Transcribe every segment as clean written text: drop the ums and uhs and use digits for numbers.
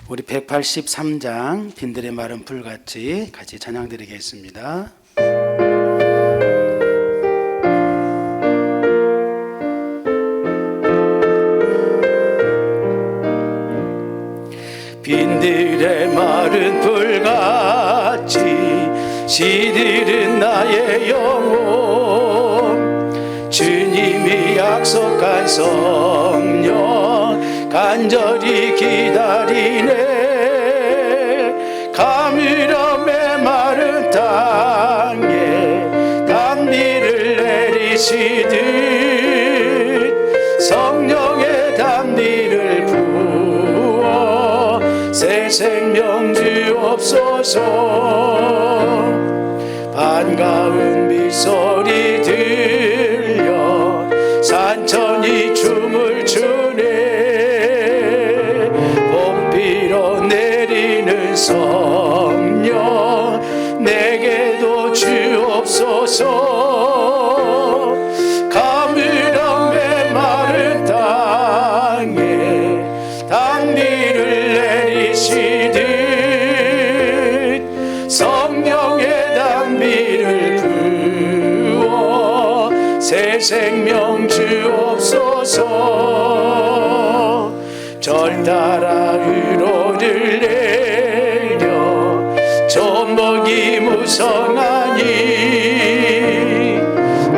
우리 183장 빈들의 마른 불같이 같이 찬양 드리겠습니다. 빈들의 마른 불같이 시들은 나의 영혼, 주님이 약속한 성령 간절히 기다리네. 가물음의 마른 땅에 담비를 내리시듯 성령의 담비를 부어 새 생명 주옵소서. 반가운 빗소리 들려 산천이 춤을 추네. 봄비로 내리는 성령 내게도 주옵소서. 가물음의 마른 땅에 담비를 내리시듯 성령의 담비를 부어 새 생명 주옵소서. 절 따라 위로를 내려 전복이 무성하니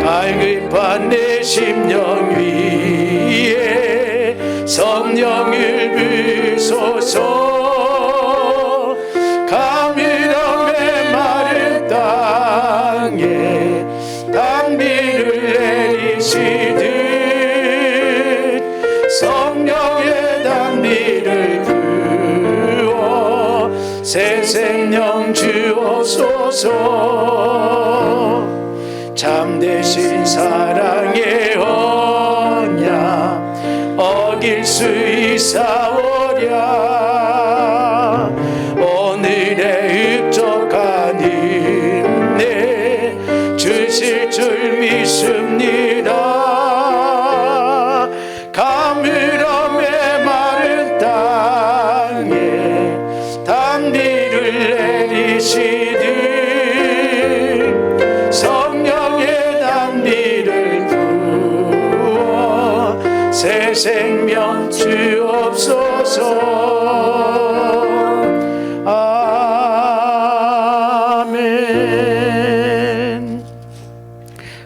갈급한 내 심령 위에 성령을 부소서. 가물음의 마른 땅에 담비를 내리시듯 성령의 담비를 부어 새 생명 주옵소서. 참되신 사랑의 언약 어길 수 있사오랴. 오늘의 흡족한 은혜 주실 줄 믿습니다. 가물음의 마른 땅에 담비를 내리시듯 성령의 담비를 부어 새 생명 주옵소서. 아멘.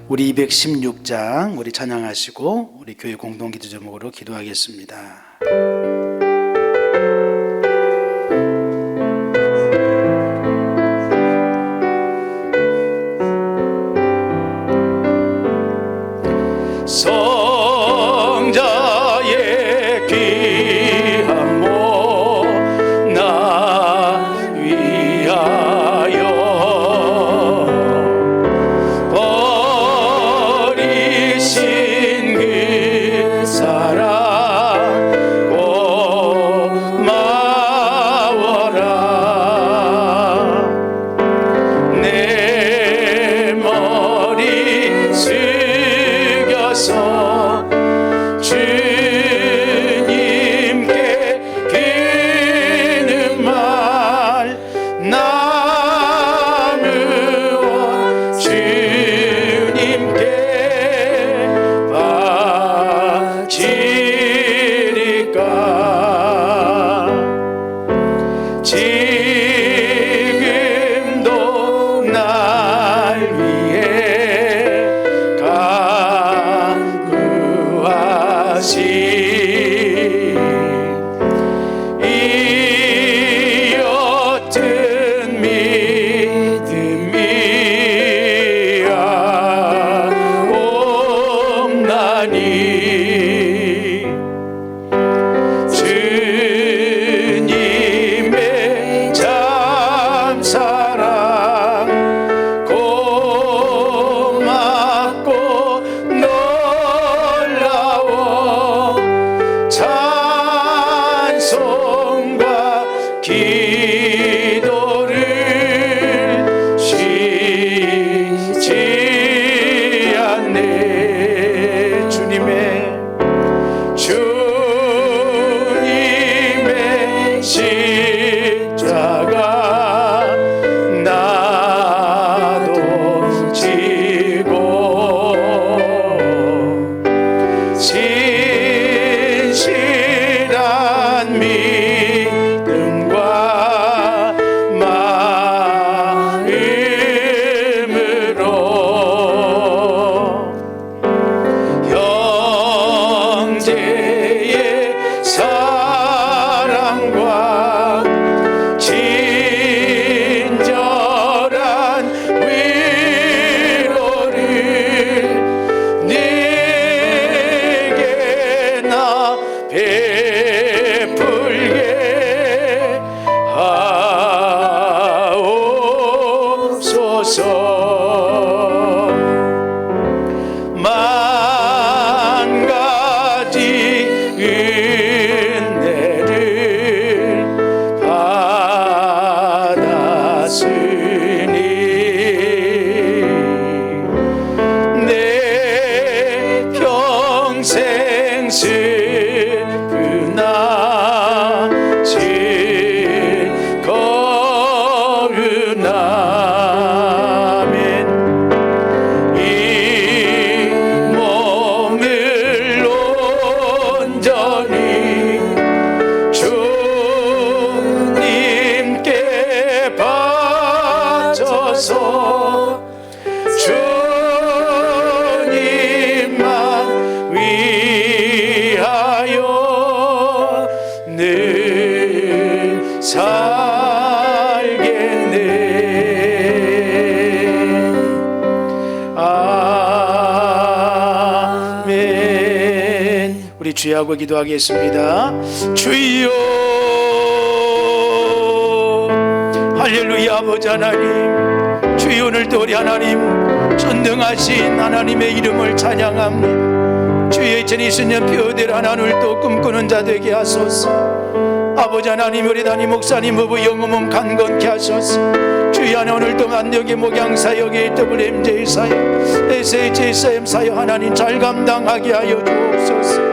우리 216장 우리 찬양하시고 우리 교회 공동기도 제목으로 기도하겠습니다. 성자의 귀한 몸 나 위하여 버리신 그 사랑 고마워라. 내 머리 숙여서 주님께 비는 말 나누어 주님께 바치리까. 지금도 날 위해 간구하시 이 옅은 믿음이야. 않네. 주님의 십자가 나도 지고 진실한 믿음과 마음으로 형제의 사랑과 친절한 위로를 내게 나 베풀게 하옵소서. 만 가지 은혜를 받았으니 내 평생 슬프나 즐거우나 이 몸을 온전히 주님께 바쳐서 주님만 위하여 늘 살겠네. 아멘. 우리 주여하고 기도하겠습니다. 주여, 할렐루야. 아버지 하나님, 주여, 오늘도 우리 하나님 전능하신 하나님의 이름을 찬양합니다. 주여, 2020년 표대로 하나님을 또 꿈꾸는 자 되게 하소서. 아버지 하나님, 우리 담임 목사님 부부 영혼몸 강건케 하소서. 주여, 하나님 오늘도 안녕의 목양사역에 WMJ 사역, SHSM 사역 하나님 잘 감당하게 하여 주옵소서.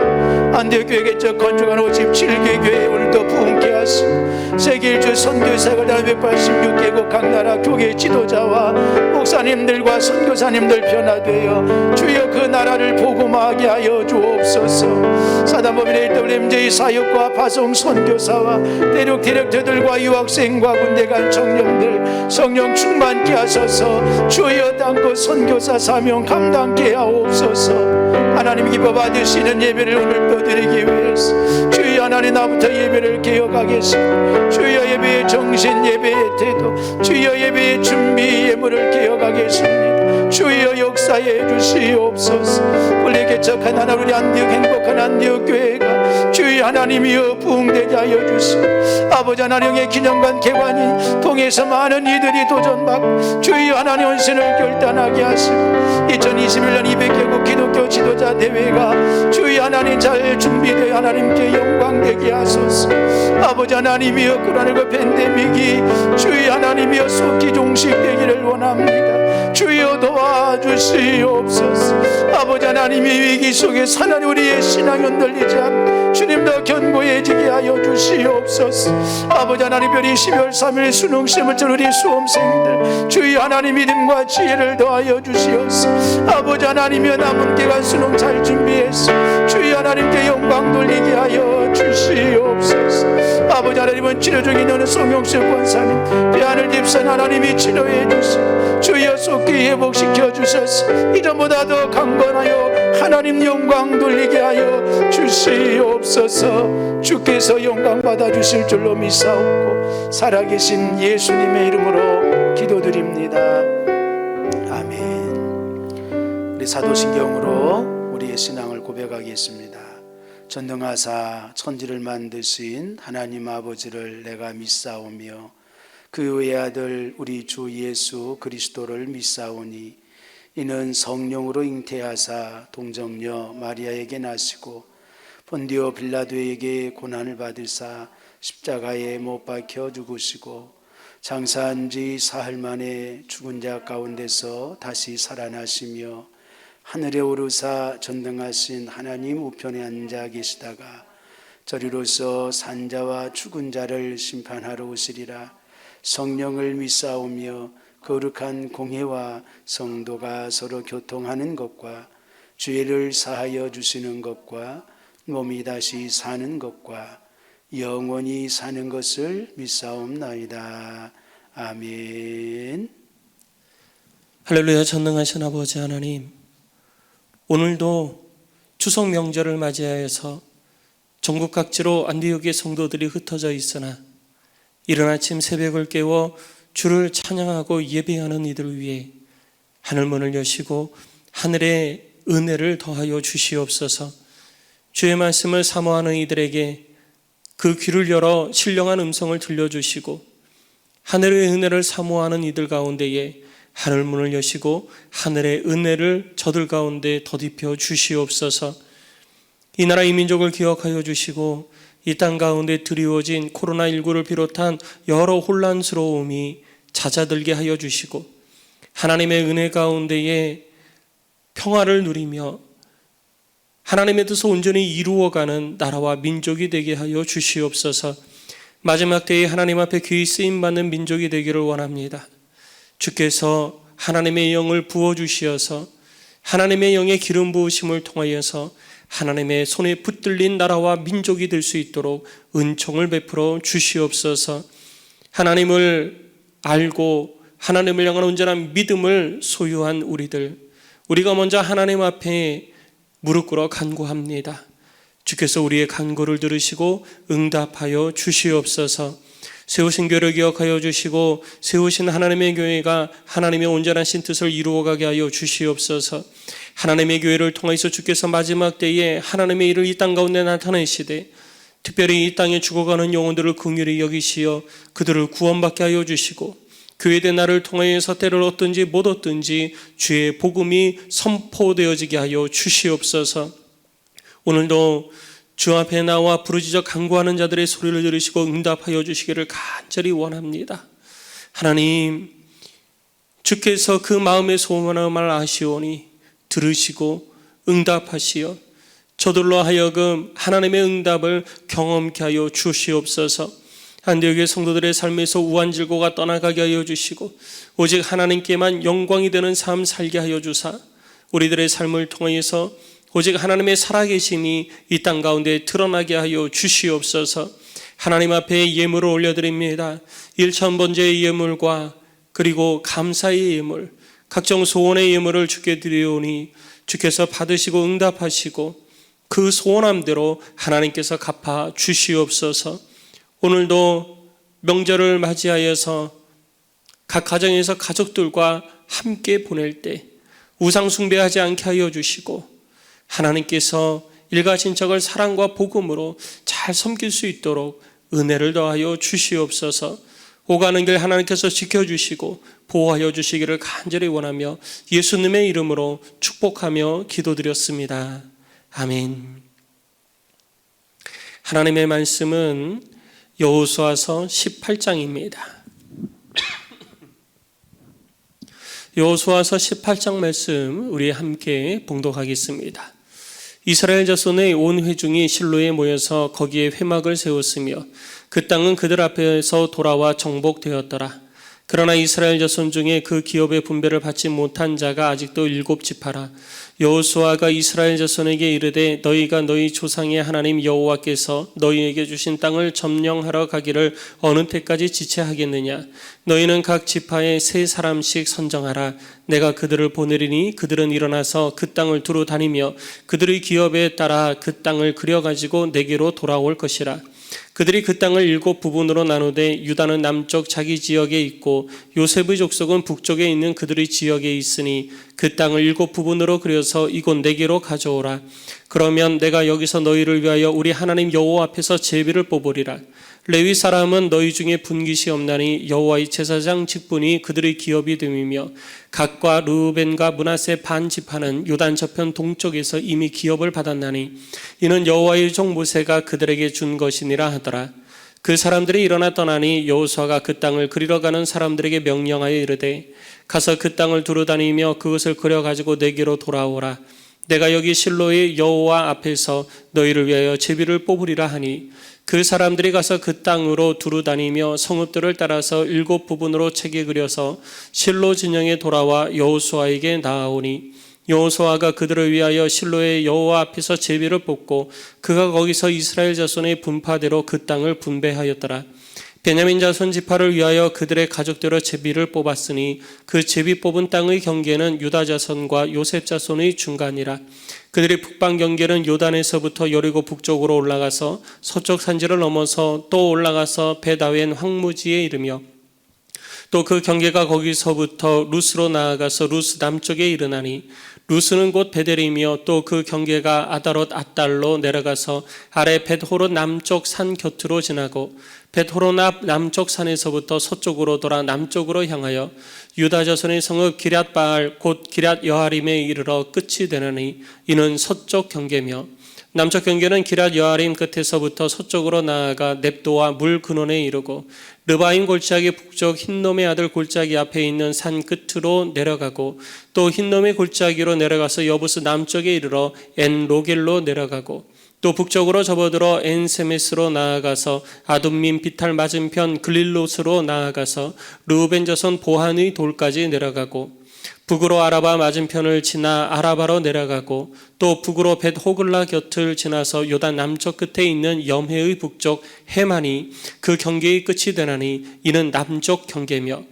안대교회 저 건축한 57개 교회 오늘도 부흥케 하시고 세계일주 선교사가 186개국 각 나라 교회 지도자와 목사님들과 선교사님들 변화되어 주여 그 나라를 복음하게 하여 주옵소서. 사단법인의 WMJ 사역과 파송 선교사와 대륙 디렉터들과 유학생과 군대 간 청년들 성령 충만케 하소서. 주여 땅끝 선교사 사명 감당케 하옵소서. 하나님 기뻐 받으시는 예배를 오늘도 드리기 위해서 주여 하나님 나부터 예배를 개혁하겠습니다. 주여 예배의 정신, 예배의 태도, 주여 예배의 준비 예물을 개혁하겠습니다. 주여 역사해 주시옵소서. 원래 개척한 하나님 우리 안디옥 행복한 안디옥 교회가 주여 하나님이여 부흥되게 하여 주시고 아버지 하나님의 기념관 개관이 통해서 많은 이들이 도전받고 주여 하나님 헌신을 결단하게 하시고 2021년 200개국 기독교 지도자 대회가 주여 하나님 잘 준비되어 하나님께 영광되게 하소서. 아버지 하나님이여 코로나19 팬데믹이 주여 하나님이여 속히 종식되기를 원합니다. 주여 도와주시옵소서. 아버지 하나님의 위기 속에서 하나님 우리의 신앙이 흔들리지 않고 주님 더 견고해지게 하여 주시옵소서. 아버지 하나님 별이 12월 3일 수능 시험을 쳐 우리 수험생들 주여 하나님 믿음과 지혜를 더하여 주시옵소서. 아버지 하나님이여 남은 기간 수능 잘 준비해서 주여 하나님께 영광 돌리게 하여 주시옵소서. 아버지 하나님은 치료 중인 어느 송영식 권사님 배안을 입선 하나님이 치료해 주시고 주여 속히 회복시켜 주셔서 이전보다 더 강건하여 하나님 영광 돌리게 하여 주시옵소서. 주께서 영광 받아 주실 줄로 믿사옵고 살아계신 예수님의 이름으로 기도드립니다. 아멘. 우리 사도신경으로 우리의 신앙을 고백하겠습니다. 전능하사 천지를 만드신 하나님 아버지를 내가 믿사오며 그 외아들 우리 주 예수 그리스도를 믿사오니 이는 성령으로 잉태하사 동정녀 마리아에게 나시고 본디오 빌라도에게 고난을 받으사 십자가에 못 박혀 죽으시고 장사한 지 사흘 만에 죽은 자 가운데서 다시 살아나시며 하늘에 오르사 전등하신 하나님 우편에 앉아 계시다가 저리로서 산자와 죽은 자를 심판하러 오시리라. 성령을 믿사오며 거룩한 공회와 성도가 서로 교통하는 것과 죄를 사하여 주시는 것과 몸이 다시 사는 것과 영원히 사는 것을 믿사옵나이다. 아멘. 할렐루야. 전능하신 아버지 하나님, 오늘도 추석 명절을 맞이하여서 전국 각지로 안디옥의 성도들이 흩어져 있으나 이른 아침 새벽을 깨워 주를 찬양하고 예배하는 이들을 위해 하늘문을 여시고 하늘의 은혜를 더하여 주시옵소서. 주의 말씀을 사모하는 이들에게 그 귀를 열어 신령한 음성을 들려주시고 하늘의 은혜를 사모하는 이들 가운데에 하늘문을 여시고 하늘의 은혜를 저들 가운데 더딥혀 주시옵소서. 이 나라 이 민족을 기억하여 주시고 이 땅 가운데 드리워진 코로나19를 비롯한 여러 혼란스러움이 잦아들게 하여 주시고 하나님의 은혜 가운데에 평화를 누리며 하나님의 뜻을 온전히 이루어가는 나라와 민족이 되게 하여 주시옵소서. 마지막 때에 하나님 앞에 귀히 쓰임받는 민족이 되기를 원합니다. 주께서 하나님의 영을 부어주시어서 하나님의 영의 기름 부으심을 통하여서 하나님의 손에 붙들린 나라와 민족이 될 수 있도록 은총을 베풀어 주시옵소서. 하나님을 알고 하나님을 향한 온전한 믿음을 소유한 우리가 먼저 하나님 앞에 무릎 꿇어 간구합니다. 주께서 우리의 간구를 들으시고 응답하여 주시옵소서. 세우신 교회를 기억하여 주시고 세우신 하나님의 교회가 하나님의 온전하신 뜻을 이루어가게 하여 주시옵소서. 하나님의 교회를 통해서 주께서 마지막 때에 하나님의 일을 이 땅 가운데 나타내시되 특별히 이 땅에 죽어가는 영혼들을 긍휼히 여기시어 그들을 구원받게 하여 주시고 교회된 나를 통하여서 때를 얻든지 못 얻든지 주의 복음이 선포되어지게 하여 주시옵소서. 오늘도 주 앞에 나와 부르짖어 간구하는 자들의 소리를 들으시고 응답하여 주시기를 간절히 원합니다. 하나님, 주께서 그 마음의 소원을 아시오니 들으시고 응답하시어 저들로 하여금 하나님의 응답을 경험케 하여 주시옵소서. 안디옥의 성도들의 삶에서 우환질고가 떠나가게 하여 주시고 오직 하나님께만 영광이 되는 삶 살게 하여 주사 우리들의 삶을 통해서 오직 하나님의 살아계심이 이 땅 가운데 드러나게 하여 주시옵소서. 하나님 앞에 예물을 올려드립니다. 1,000번제의 예물과 그리고 감사의 예물, 각종 소원의 예물을 주께 드리오니 주께서 받으시고 응답하시고 그 소원함대로 하나님께서 갚아 주시옵소서. 오늘도 명절을 맞이하여서 각 가정에서 가족들과 함께 보낼 때 우상 숭배하지 않게 하여 주시고 하나님께서 일가친척을 사랑과 복음으로 잘 섬길 수 있도록 은혜를 더하여 주시옵소서. 오가는 길 하나님께서 지켜주시고 보호하여 주시기를 간절히 원하며 예수님의 이름으로 축복하며 기도드렸습니다. 아멘. 하나님의 말씀은 여호수아서 18장입니다. 여호수아서 18장 말씀 우리 함께 봉독하겠습니다. 이스라엘 자손의 온 회중이 실로에 모여서 거기에 회막을 세웠으며 그 땅은 그들 앞에서 돌아와 정복되었더라. 그러나 이스라엘 자손 중에 그 기업의 분배를 받지 못한 자가 아직도 7지파라. 여호수아가 이스라엘 자손에게 이르되 너희가 너희 조상의 하나님 여호와께서 너희에게 주신 땅을 점령하러 가기를 어느 때까지 지체하겠느냐. 너희는 각 지파에 3사람씩 선정하라. 내가 그들을 보내리니 그들은 일어나서 그 땅을 두루 다니며 그들의 기업에 따라 그 땅을 그려가지고 내게로 돌아올 것이라. 그들이 그 땅을 7부분으로 나누되 유다는 남쪽 자기 지역에 있고 요셉의 족속은 북쪽에 있는 그들의 지역에 있으니 그 땅을 7부분으로 그려서 이곳 내게로 가져오라. 그러면 내가 여기서 너희를 위하여 우리 하나님 여호와 앞에서 제비를 뽑으리라. 레위 사람은 너희 중에 분깃이 없나니 여호와의 제사장 직분이 그들의 기업이 됨이며 gad과 르우벤과 므낫세 반 지파는 요단 저편 동쪽에서 이미 기업을 받았나니 이는 여호와의 종 모세가 그들에게 준 것이니라 하더라. 그 사람들이 일어나 떠나니 여호수아가 그 땅을 그리러 가는 사람들에게 명령하여 이르되 가서 그 땅을 두루다니며 그것을 그려 가지고 내게로 돌아오라. 내가 여기 실로의 여호와 앞에서 너희를 위하여 제비를 뽑으리라 하니 그 사람들이 가서 그 땅으로 두루다니며 성읍들을 따라서 7 부분으로 책에 그려서 실로 진영에 돌아와 여호수아에게 나아오니 여호수아가 그들을 위하여 실로의 여호와 앞에서 제비를 뽑고 그가 거기서 이스라엘 자손의 분파대로 그 땅을 분배하였더라. 베냐민 자손 지파를 위하여 그들의 가족대로 제비를 뽑았으니 그 제비 뽑은 땅의 경계는 유다 자손과 요셉 자손의 중간이라. 그들의 북방 경계는 요단에서부터 여리고 북쪽으로 올라가서 서쪽 산지를 넘어서 또 올라가서 베다웬 황무지에 이르며 또 그 경계가 거기서부터 루스로 나아가서 루스 남쪽에 이르나니 루스는 곧 베델이며 또 그 경계가 아다롯 앗달로 내려가서 아래 벳호론 남쪽 산 곁으로 지나고 벳호론 앞 남쪽 산에서부터 서쪽으로 돌아 남쪽으로 향하여 유다 자손의 성읍 기럇바알 곧 기럇 여아림에 이르러 끝이 되나니 이는 서쪽 경계며 남쪽 경계는 기럇 여아림 끝에서부터 서쪽으로 나아가 넵도와 물 근원에 이르고 르바임 골짜기 북쪽 흰놈의 아들 골짜기 앞에 있는 산 끝으로 내려가고 또 흰놈의 골짜기로 내려가서 여부스 남쪽에 이르러 엔 로겔로 내려가고 또 북쪽으로 접어들어 엔 세메스로 나아가서 아둠민 비탈 맞은편 글릴롯으로 나아가서 르우벤 자손 보한의 돌까지 내려가고 북으로 아라바 맞은편을 지나 아라바로 내려가고 또 북으로 벳 호글라 곁을 지나서 요단 남쪽 끝에 있는 염해의 북쪽 해만이 그 경계의 끝이 되나니 이는 남쪽 경계며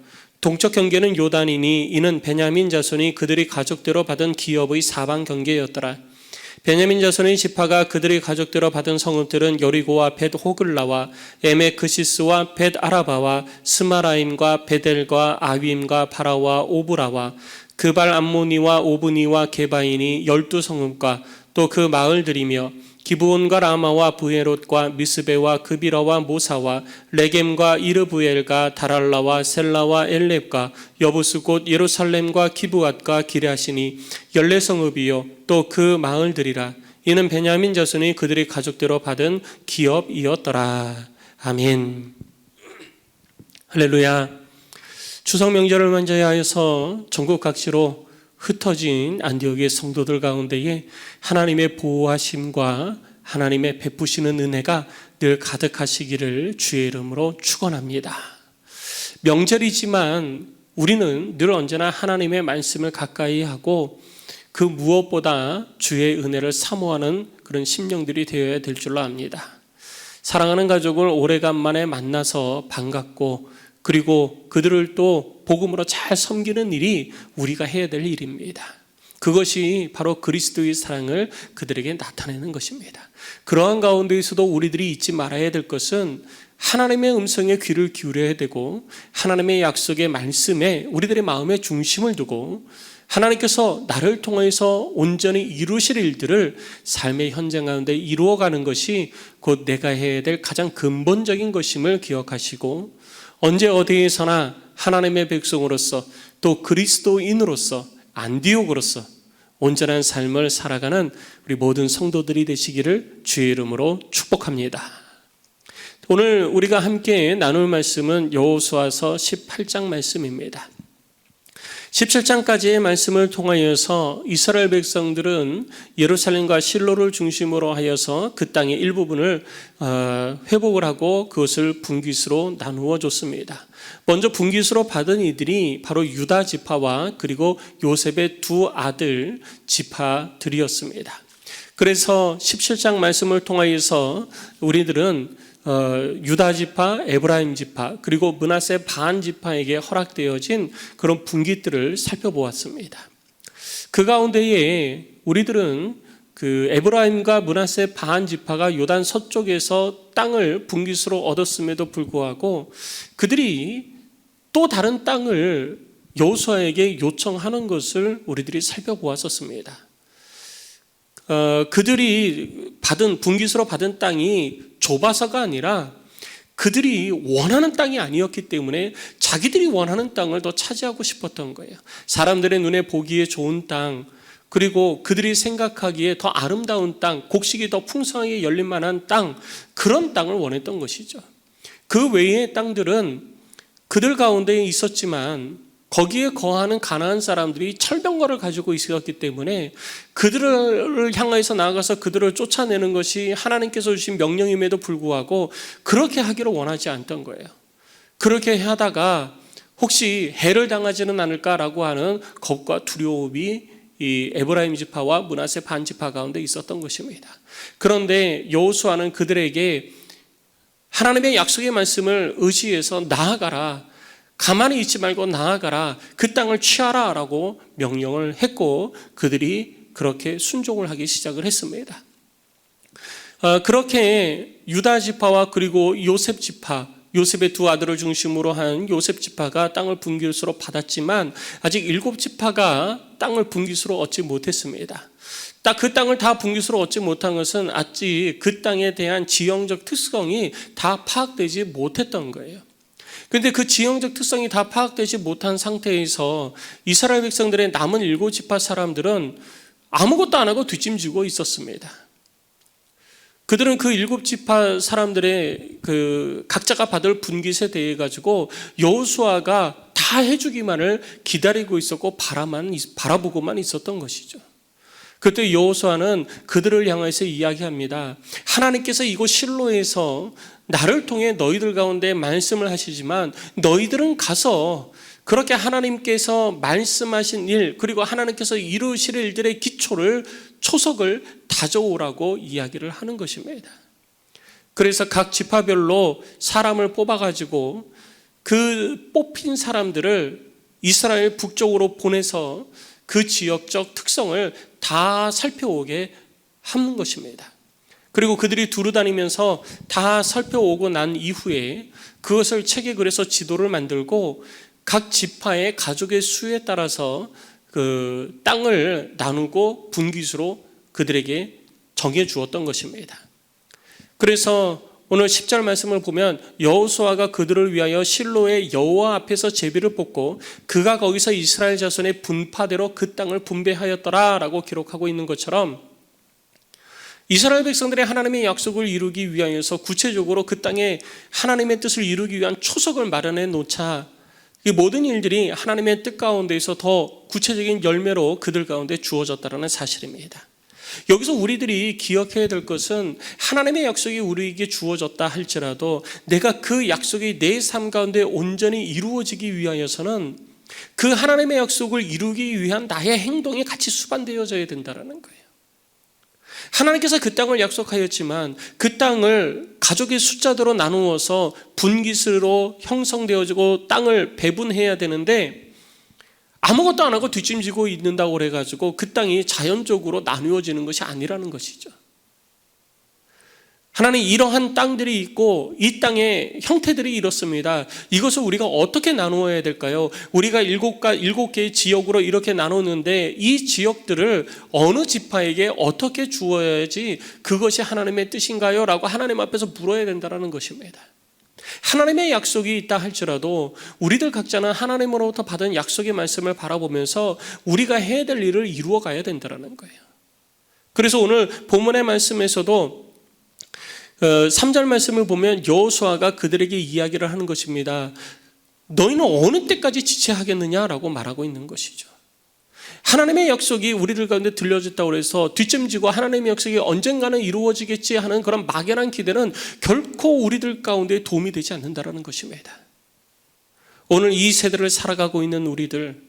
동쪽 경계는 요단이니 이는 베냐민 자손이 그들이 가족대로 받은 기업의 사방 경계였더라. 베냐민 자손의 지파가 그들이 가족대로 받은 성읍들은 여리고와 벳 호글라와 에메크시스와 벳 아라바와 스마라임과 베델과 아윈과 바라와 오브라와 그발 암모니와 오브니와 게바인이 12성읍과 또 그 마을들이며 기브온과 라마와 부헤롯과 미스베와 그비라와 모사와 레겜과 이르부엘과 다랄라와 셀라와 엘렙과 여부스 곧 예루살렘과 기브앗과 기랴시니 14성읍이요 또 그 마을들이라. 이는 베냐민 자손이 그들이 가족대로 받은 기업이었더라. 아멘. 할렐루야. 추석 명절을 맞이하여서 전국 각지로 흩어진 안디옥의 성도들 가운데에 하나님의 보호하심과 하나님의 베푸시는 은혜가 늘 가득하시기를 주의 이름으로 축원합니다. 명절이지만 우리는 늘 언제나 하나님의 말씀을 가까이 하고 그 무엇보다 주의 은혜를 사모하는 그런 심령들이 되어야 될 줄로 압니다. 사랑하는 가족을 오래간만에 만나서 반갑고 그리고 그들을 또 복음으로 잘 섬기는 일이 우리가 해야 될 일입니다. 그것이 바로 그리스도의 사랑을 그들에게 나타내는 것입니다. 그러한 가운데에서도 우리들이 잊지 말아야 될 것은 하나님의 음성에 귀를 기울여야 되고 하나님의 약속의 말씀에 우리들의 마음의 중심을 두고 하나님께서 나를 통해서 온전히 이루실 일들을 삶의 현장 가운데 이루어가는 것이 곧 내가 해야 될 가장 근본적인 것임을 기억하시고 언제 어디에서나 하나님의 백성으로서 또 그리스도인으로서 안디옥으로서 온전한 삶을 살아가는 우리 모든 성도들이 되시기를 주의 이름으로 축복합니다. 오늘 우리가 함께 나눌 말씀은 여호수아서 18장 말씀입니다. 17장까지의 말씀을 통하여서 이스라엘 백성들은 예루살렘과 실로를 중심으로 하여서 그 땅의 일부분을 회복을 하고 그것을 분깃으로 나누어 줬습니다. 먼저 분깃으로 받은 이들이 바로 유다 지파와 그리고 요셉의 두 아들 지파들이었습니다. 그래서 17장 말씀을 통하여서 우리들은 유다 지파, 에브라임 지파, 그리고 므낫세 반 지파에게 허락되어진 그런 분깃들을 살펴보았습니다. 그 가운데에 우리들은 그 에브라임과 므낫세 반 지파가 요단 서쪽에서 땅을 분깃으로 얻었음에도 불구하고 그들이 또 다른 땅을 여호수아에게 요청하는 것을 우리들이 살펴보았었습니다. 그들이 분깃으로 받은 땅이 좁아서가 아니라 그들이 원하는 땅이 아니었기 때문에 자기들이 원하는 땅을 더 차지하고 싶었던 거예요. 사람들의 눈에 보기에 좋은 땅, 그리고 그들이 생각하기에 더 아름다운 땅, 곡식이 더 풍성하게 열릴 만한 땅, 그런 땅을 원했던 것이죠. 그 외의 땅들은 그들 가운데 있었지만 거기에 거하는 가나안 사람들이 철병거를 가지고 있었기 때문에 그들을 향해서 나아가서 그들을 쫓아내는 것이 하나님께서 주신 명령임에도 불구하고 그렇게 하기를 원하지 않던 거예요. 그렇게 하다가 혹시 해를 당하지는 않을까라고 하는 겁과 두려움이 이 에브라임 지파와 므낫세 반 지파 가운데 있었던 것입니다. 그런데 여호수아는 그들에게 하나님의 약속의 말씀을 의지해서 나아가라, 가만히 있지 말고 나아가라, 그 땅을 취하라 라고 명령을 했고 그들이 그렇게 순종을 하기 시작을 했습니다. 그렇게 유다 지파와 그리고 요셉 지파, 요셉의 두 아들을 중심으로 한 요셉 지파가 땅을 분깃으로 받았지만 아직 7지파가 땅을 분깃으로 얻지 못했습니다. 딱 그 땅을 다 분깃으로 얻지 못한 것은 아직 그 땅에 대한 지형적 특성이 다 파악되지 못했던 거예요. 그런데 그 지형적 특성이 다 파악되지 못한 상태에서 이스라엘 백성들의 남은 7지파 사람들은 아무것도 안 하고 뒷짐지고 있었습니다. 그들은 그 7지파 사람들의 그 각자가 받을 분깃에 대해 가지고 여호수아가 다 해주기만을 기다리고 있었고 바라보고만 있었던 것이죠. 그때 여호수아는 그들을 향해서 이야기합니다. 하나님께서 이곳 실로에서 나를 통해 너희들 가운데 말씀을 하시지만 너희들은 가서 그렇게 하나님께서 말씀하신 일 그리고 하나님께서 이루실 일들의 기초를 초석을 다져오라고 이야기를 하는 것입니다. 그래서 각 지파별로 사람을 뽑아가지고 그 뽑힌 사람들을 이스라엘 북쪽으로 보내서 그 지역적 특성을 다 살펴오게 하는 것입니다. 그리고 그들이 두루 다니면서 다 살펴오고 난 이후에 그것을 책에 그려서 지도를 만들고 각 지파의 가족의 수에 따라서 그 땅을 나누고 분깃으로 그들에게 정해 주었던 것입니다. 그래서 오늘 10절 말씀을 보면 여호수아가 그들을 위하여 실로의 여호와 앞에서 제비를 뽑고 그가 거기서 이스라엘 자손의 분파대로 그 땅을 분배하였더라 라고 기록하고 있는 것처럼 이스라엘 백성들의 하나님의 약속을 이루기 위하여서 구체적으로 그 땅에 하나님의 뜻을 이루기 위한 초석을 마련해 놓자 이 모든 일들이 하나님의 뜻 가운데에서 더 구체적인 열매로 그들 가운데 주어졌다는 사실입니다. 여기서 우리들이 기억해야 될 것은 하나님의 약속이 우리에게 주어졌다 할지라도 내가 그 약속이 내 삶 가운데 온전히 이루어지기 위하여서는 그 하나님의 약속을 이루기 위한 나의 행동이 같이 수반되어져야 된다는 거예요. 하나님께서 그 땅을 약속하였지만 그 땅을 가족의 숫자대로 나누어서 분깃으로 형성되어지고 땅을 배분해야 되는데 아무것도 안 하고 뒷짐지고 있는다고 그래가지고 그 땅이 자연적으로 나누어지는 것이 아니라는 것이죠. 하나님 이러한 땅들이 있고 이 땅의 형태들이 이렇습니다. 이것을 우리가 어떻게 나누어야 될까요? 우리가 7개의 지역으로 이렇게 나누는데 이 지역들을 어느 지파에게 어떻게 주어야지 그것이 하나님의 뜻인가요? 라고 하나님 앞에서 물어야 된다는 것입니다. 하나님의 약속이 있다 할지라도 우리들 각자는 하나님으로부터 받은 약속의 말씀을 바라보면서 우리가 해야 될 일을 이루어 가야 된다는 거예요. 그래서 오늘 본문의 말씀에서도 3절 말씀을 보면 여호수아가 그들에게 이야기를 하는 것입니다. 너희는 어느 때까지 지체하겠느냐라고 말하고 있는 것이죠. 하나님의 약속이 우리들 가운데 들려졌다고 해서 뒷짐지고 하나님의 약속이 언젠가는 이루어지겠지 하는 그런 막연한 기대는 결코 우리들 가운데 도움이 되지 않는다는 것입니다. 오늘 이 세대를 살아가고 있는 우리들,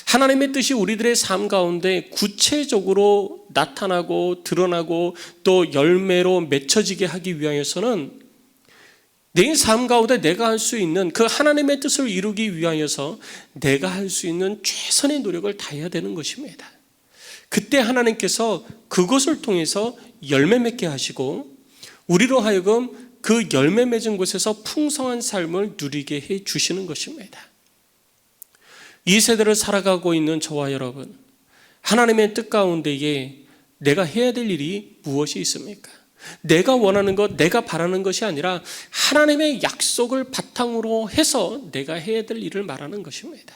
하나님의 뜻이 우리들의 삶 가운데 구체적으로 나타나고 드러나고 또 열매로 맺혀지게 하기 위하여서는 내 삶 가운데 내가 할 수 있는 그 하나님의 뜻을 이루기 위하여서 내가 할 수 있는 최선의 노력을 다해야 되는 것입니다. 그때 하나님께서 그것을 통해서 열매 맺게 하시고 우리로 하여금 그 열매 맺은 곳에서 풍성한 삶을 누리게 해 주시는 것입니다. 이 세대를 살아가고 있는 저와 여러분, 하나님의 뜻 가운데에 내가 해야 될 일이 무엇이 있습니까? 내가 원하는 것, 내가 바라는 것이 아니라 하나님의 약속을 바탕으로 해서 내가 해야 될 일을 말하는 것입니다.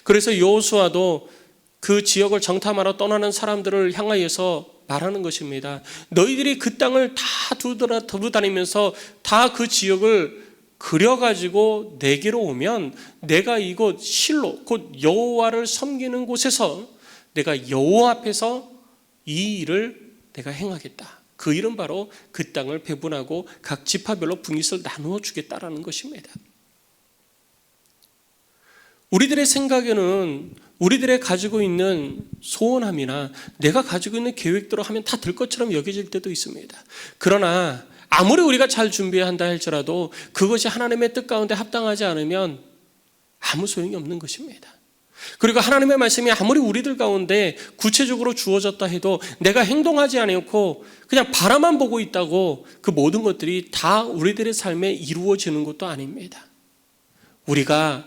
그래서 여호수아도 그 지역을 정탐하러 떠나는 사람들을 향하여서 말하는 것입니다. 너희들이 그 땅을 다 두루 다니면서 다 그 지역을 그려가지고 내게로 오면 내가 이곳 실로 곧 여호와를 섬기는 곳에서 내가 여호와 앞에서 이 일을 내가 행하겠다. 그 일은 바로 그 땅을 배분하고 각 지파별로 분깃을 나누어 주겠다라는 것입니다. 우리들의 생각에는 우리들의 가지고 있는 소원함이나 내가 가지고 있는 계획대로 하면 다 될 것처럼 여겨질 때도 있습니다. 그러나 아무리 우리가 잘 준비한다 할지라도 그것이 하나님의 뜻 가운데 합당하지 않으면 아무 소용이 없는 것입니다. 그리고 하나님의 말씀이 아무리 우리들 가운데 구체적으로 주어졌다 해도 내가 행동하지 않고 그냥 바라만 보고 있다고 그 모든 것들이 다 우리들의 삶에 이루어지는 것도 아닙니다. 우리가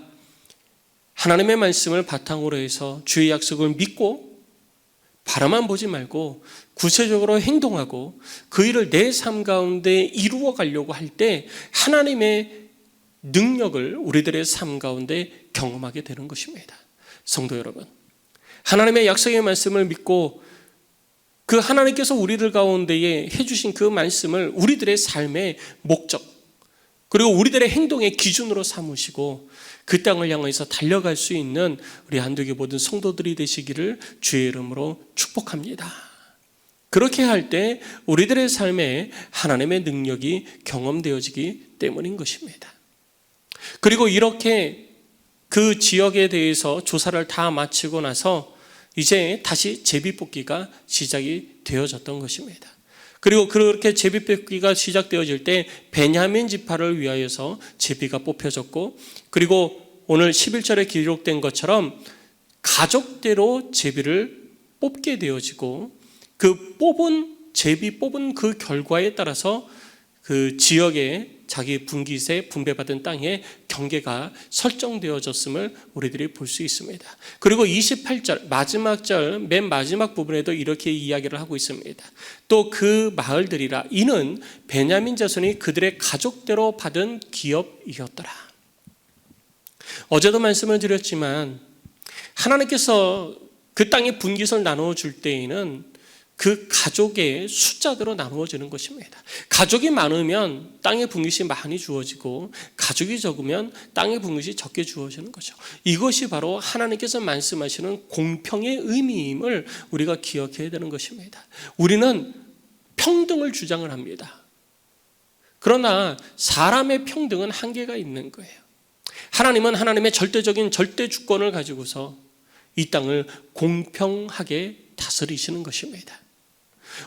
하나님의 말씀을 바탕으로 해서 주의 약속을 믿고 바라만 보지 말고 구체적으로 행동하고 그 일을 내 삶 가운데 이루어 가려고 할 때 하나님의 능력을 우리들의 삶 가운데 경험하게 되는 것입니다. 성도 여러분, 하나님의 약속의 말씀을 믿고 그 하나님께서 우리들 가운데에 해주신 그 말씀을 우리들의 삶의 목적 그리고 우리들의 행동의 기준으로 삼으시고 그 땅을 향해서 달려갈 수 있는 우리 안디옥의 모든 성도들이 되시기를 주의 이름으로 축복합니다. 그렇게 할 때 우리들의 삶에 하나님의 능력이 경험되어지기 때문인 것입니다. 그리고 이렇게 그 지역에 대해서 조사를 다 마치고 나서 이제 다시 제비뽑기가 시작이 되어졌던 것입니다. 그리고 그렇게 제비뽑기가 시작되어질 때 베냐민 지파를 위하여서 제비가 뽑혀졌고 그리고 오늘 11절에 기록된 것처럼 가족대로 제비를 뽑게 되어지고 그 제비 뽑은 그 결과에 따라서 그 지역에 자기 분깃에 분배받은 땅에 경계가 설정되어졌음을 우리들이 볼 수 있습니다. 그리고 28절 마지막 절 맨 마지막 부분에도 이렇게 이야기를 하고 있습니다. 또 그 마을들이라 이는 베냐민 자손이 그들의 가족대로 받은 기업이었더라. 어제도 말씀을 드렸지만 하나님께서 그 땅의 분깃을 나누어 줄 때에는 그 가족의 숫자대로 나누어지는 것입니다. 가족이 많으면 땅의 분깃이 많이 주어지고 가족이 적으면 땅의 분깃이 적게 주어지는 거죠. 이것이 바로 하나님께서 말씀하시는 공평의 의미임을 우리가 기억해야 되는 것입니다. 우리는 평등을 주장을 합니다. 그러나 사람의 평등은 한계가 있는 거예요. 하나님은 하나님의 절대적인 절대 주권을 가지고서 이 땅을 공평하게 다스리시는 것입니다.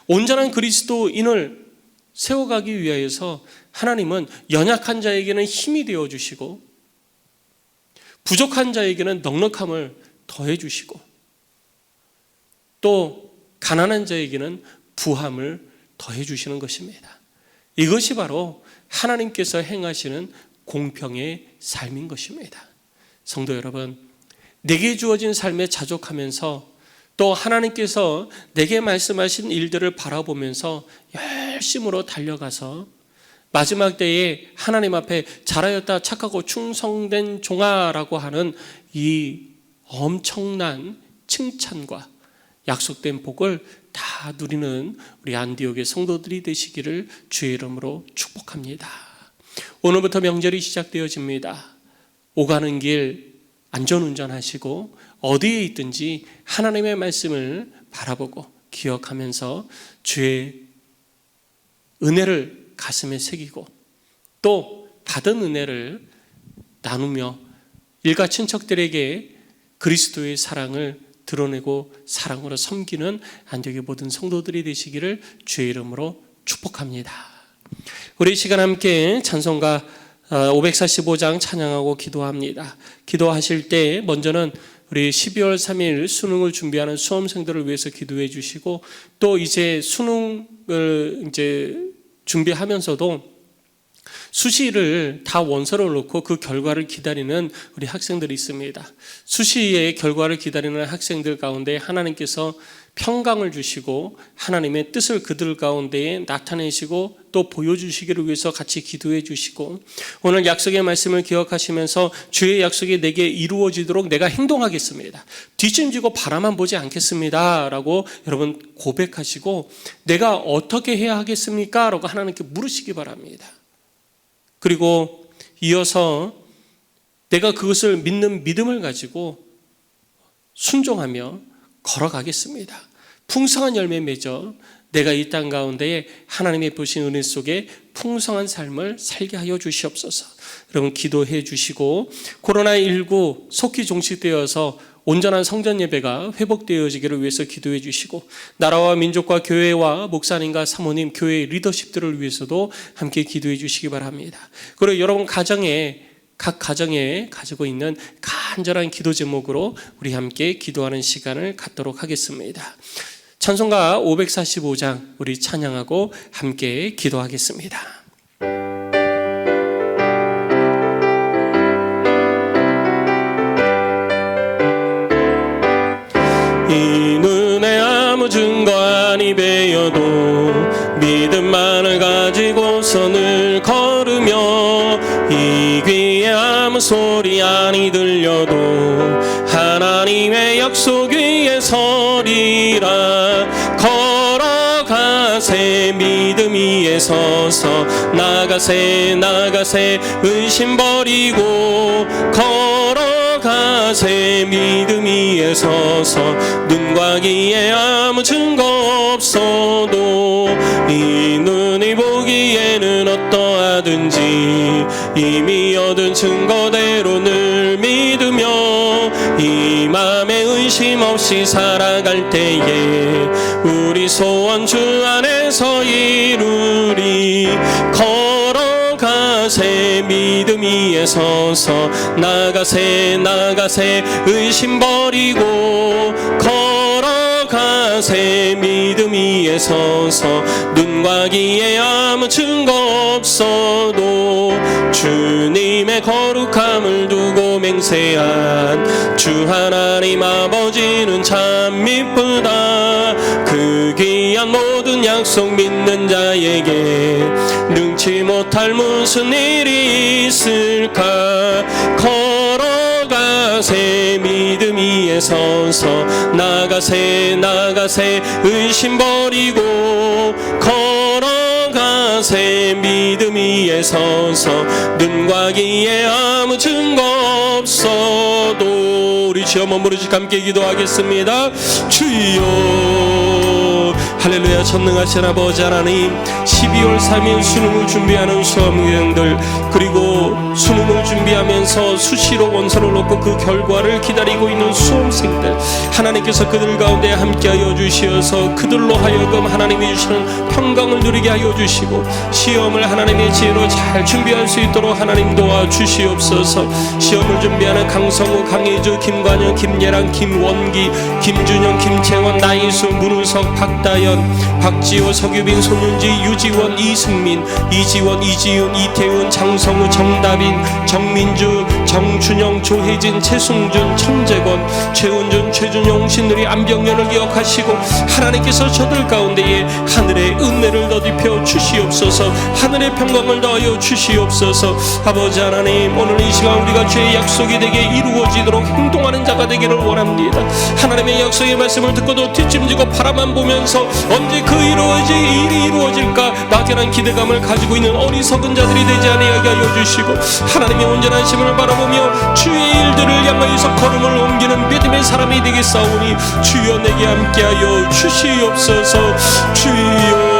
온전한 그리스도인을 세워가기 위하여서 하나님은 연약한 자에게는 힘이 되어주시고 부족한 자에게는 넉넉함을 더해주시고 또 가난한 자에게는 부함을 더해주시는 것입니다. 이것이 바로 하나님께서 행하시는 공평의 삶인 것입니다. 성도 여러분, 내게 주어진 삶에 자족하면서 또 하나님께서 내게 말씀하신 일들을 바라보면서 열심으로 달려가서 마지막 때에 하나님 앞에 잘하였다 착하고 충성된 종아라고 하는 이 엄청난 칭찬과 약속된 복을 다 누리는 우리 안디옥의 성도들이 되시기를 주의 이름으로 축복합니다. 오늘부터 명절이 시작되어집니다. 오가는 길 안전운전하시고 어디에 있든지 하나님의 말씀을 바라보고 기억하면서 주의 은혜를 가슴에 새기고 또 받은 은혜를 나누며 일가 친척들에게 그리스도의 사랑을 드러내고 사랑으로 섬기는 안디옥의 모든 성도들이 되시기를 주의 이름으로 축복합니다. 우리 이 시간 함께 찬송가 545장 찬양하고 기도합니다. 기도하실 때 먼저는 우리 12월 3일 수능을 준비하는 수험생들을 위해서 기도해 주시고 또 이제 수능을 이제 준비하면서도 수시를 다 원서를 놓고 그 결과를 기다리는 우리 학생들이 있습니다. 수시의 결과를 기다리는 학생들 가운데 하나님께서 평강을 주시고 하나님의 뜻을 그들 가운데에 나타내시고 또 보여주시기를 위해서 같이 기도해 주시고, 오늘 약속의 말씀을 기억하시면서 주의 약속이 내게 이루어지도록 내가 행동하겠습니다, 뒷짐지고 바라만 보지 않겠습니다 라고 여러분 고백하시고, 내가 어떻게 해야 하겠습니까? 라고 하나님께 물으시기 바랍니다. 그리고 이어서 내가 그것을 믿는 믿음을 가지고 순종하며 걸어가겠습니다. 풍성한 열매 맺어 내가 이 땅 가운데에 하나님의 보신 은혜 속에 풍성한 삶을 살게 하여 주시옵소서. 여러분 기도해 주시고, 코로나19 속히 종식되어서 온전한 성전 예배가 회복되어지기를 위해서 기도해 주시고, 나라와 민족과 교회와 목사님과 사모님, 교회의 리더십들을 위해서도 함께 기도해 주시기 바랍니다. 그리고 여러분 각 가정에 가지고 있는 간절한 기도 제목으로 우리 함께 기도하는 시간을 갖도록 하겠습니다. 찬송가 545장 우리 찬양하고 함께 기도하겠습니다. 이 눈에 아무 증거 아니 배여도 믿음만을 가지고서 늘 걸으며, 이 귀에 아무 소리 아니 들려도 하나님의 약속 위에 서리라. 걸어가세 믿음 위에 서서, 나가세 의심 버리고, 걸어가세 믿음 위에 서서, 눈과 귀에 아무 증거 없어도 이 눈이 보기에는 어떠하든지 이미 얻은 증거대로 늘 믿으며, 이 맘에 의심 없이 살아갈 때에 우리 소원 주 안에서 이루리. 걸어가세 믿음 위에 서서, 나가세 의심 버리고, 걸어가세 믿음 위에 서서, 눈과 귀에 아무 증거 없어도 주님의 거룩함을 두고 맹세한 주 하나님 아버지는 참 미쁘다. 그 귀한 모든 약속 믿는 자에게 능치 못할 무슨 일이 있을까. 걸어가세 믿음 위에 서서, 나가세 의심 버리고, 걸어가세 믿음 위에 서서, 눈과 귀에 아무 증거 없어도. 우리 주여 한번 부르시고 함께 기도하겠습니다. 주여 할렐루야. 전능하신 아버지 하나님, 12월 3일 수능을 준비하는 수험생들, 그리고 수능을 준비하면서 수시로 원서를 놓고 그 결과를 기다리고 있는 수험생들, 하나님께서 그들 가운데 함께하여 주시어서 그들로 하여금 하나님이 주시는 평강을 누리게 하여 주시고, 시험을 하나님의 지혜로 잘 준비할 수 있도록 하나님 도와주시옵소서. 시험을 준비하는 강성우, 강혜주, 김관영, 김예랑, 김원기, 김준영, 김채원, 나이수, 문우석, 박다연, 박지호, 서규빈, 손윤지, 유지원, 이승민, 이지원, 이지윤, 이태훈, 장성우, 정다빈, 정민주, 정준영, 조혜진, 최승준, 천재권, 최은준, 최준용 신들이 안병년을 기억하시고, 하나님께서 저들 가운데에 하늘의 은혜를 더입혀 주시옵소서. 하늘의 평강을 더하여 주시옵소서. 아버지 하나님, 오늘 이 시간 우리가 주의 약속이 되게 이루어지도록 행동하는 자가 되기를 원합니다. 하나님의 약속의 말씀을 듣고도 뒷짐지고 바라만 보면서 언제 그 일이 이루어질까 막연한 기대감을 가지고 있는 어리석은 자들이 되지 아니하게 하여 주시고, 하나님의 온전한 심을 바라보며 주의 일들을 향하여서 걸음을 옮기는 믿음의 사람이 되겠사오니, 주여 내게 함께하여 주시옵소서. 주여